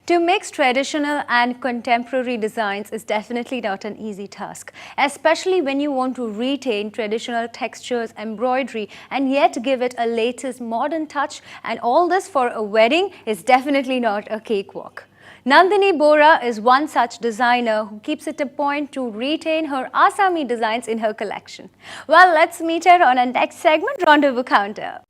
To mix traditional and contemporary designs is definitely not an easy task, especially when you want to retain traditional textures, embroidery, and yet give it a latest modern touch, and all this for a wedding is definitely not a cakewalk. Nandini Bora is one such designer who keeps it a point to retain her Assami designs in her collection. Well, let's meet her on our next segment, Rendezvous Counter.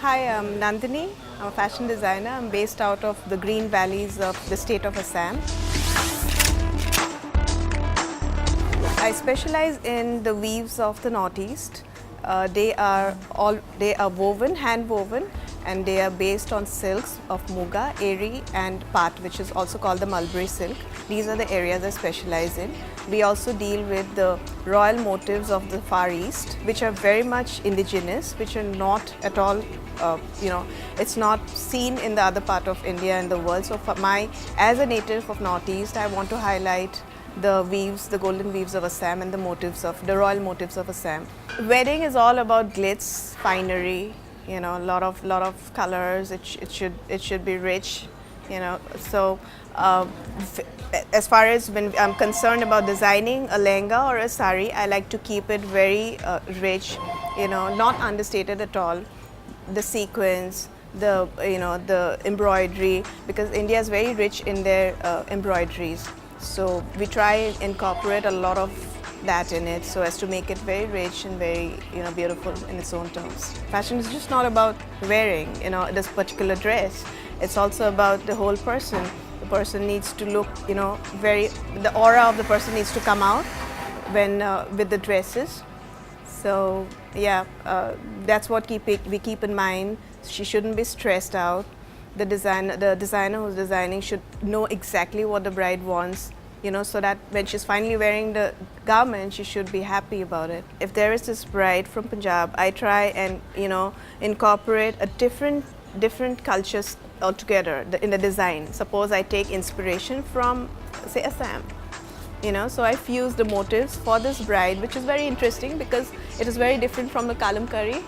Hi, I'm Nandini. I'm a fashion designer. I'm based out of the green valleys of the state of Assam. I specialize in the weaves of the Northeast. They are woven, hand woven, and they are based on silks of Muga, Eri, and Pat, which is also called the mulberry silk. These are the areas I specialize in. We also deal with the royal motifs of the Far East, which are very much indigenous, which are not at all, it's not seen in the other part of India and the world. So as a native of Northeast, I want to highlight the weaves, the golden weaves of Assam and the royal motifs of Assam. Wedding is all about glitz, finery, a lot of colors. It should be rich, So as far as when I'm concerned about designing a lehenga or a sari, I like to keep it very rich, not understated at all. The sequins, the embroidery, because India is very rich in their embroideries. So we try and incorporate a lot of that in it so as to make it very rich and very beautiful in its own terms. Fashion is just not about wearing this particular dress. It's also about the whole person. The person needs to look the aura of the person needs to come out when with the dresses. So yeah, that's what we keep in mind. She shouldn't be stressed out. The designer who's designing should know exactly what the bride wants, so that when she's finally wearing the garment, she should be happy about it. If there is this bride from Punjab, I try and incorporate a different cultures altogether in the design. Suppose I take inspiration from, say, Assam. So I fuse the motifs for this bride, which is very interesting because it is very different from the kalamkari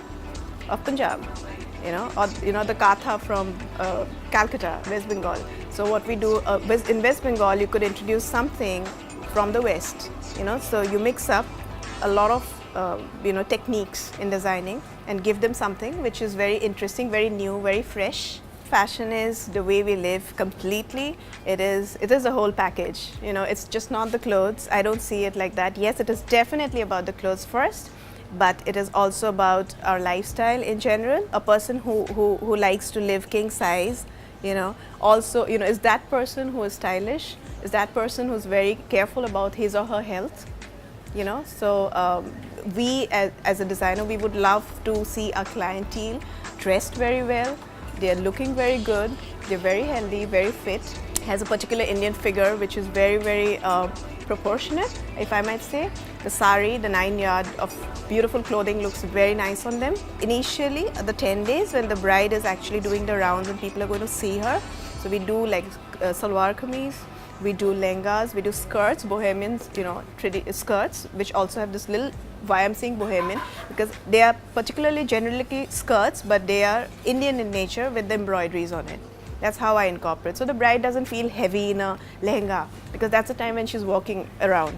of Punjab, or the katha from Calcutta, West Bengal. So what we do in West Bengal, you could introduce something from the West, So you mix up a lot of techniques in designing and give them something which is very interesting, very new, very fresh. Fashion is the way we live completely. It is a whole package. It's just not the clothes. I don't see it like that. Yes, it is definitely about the clothes first, but it is also about our lifestyle in general. A person who likes to live king size, also is that person who is stylish, is that person who's very careful about his or her health. So we as a designer, we would love to see our clientele dressed very well. They are looking very good, they're very healthy, very fit, has a particular Indian figure which is very, very proportionate, if I might say. The sari, the 9-yard of beautiful clothing looks very nice on them. Initially, the 10 days when the bride is actually doing the rounds and people are going to see her, so we do like salwar kameez, we do lehengas, we do skirts, bohemian, skirts, which also have this little, why I'm saying bohemian, because they are particularly generally skirts, but they are Indian in nature with the embroideries on it. That's how I incorporate. So the bride doesn't feel heavy in a lehenga, because that's the time when she's walking around,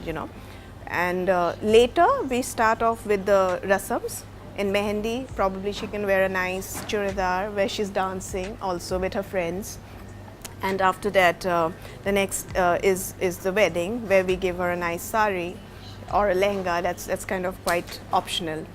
And later we start off with the rasams. In Mehendi, probably she can wear a nice churidar where she's dancing also with her friends. And after that, the next is the wedding, where we give her a nice sari or a lehenga. That's kind of quite optional.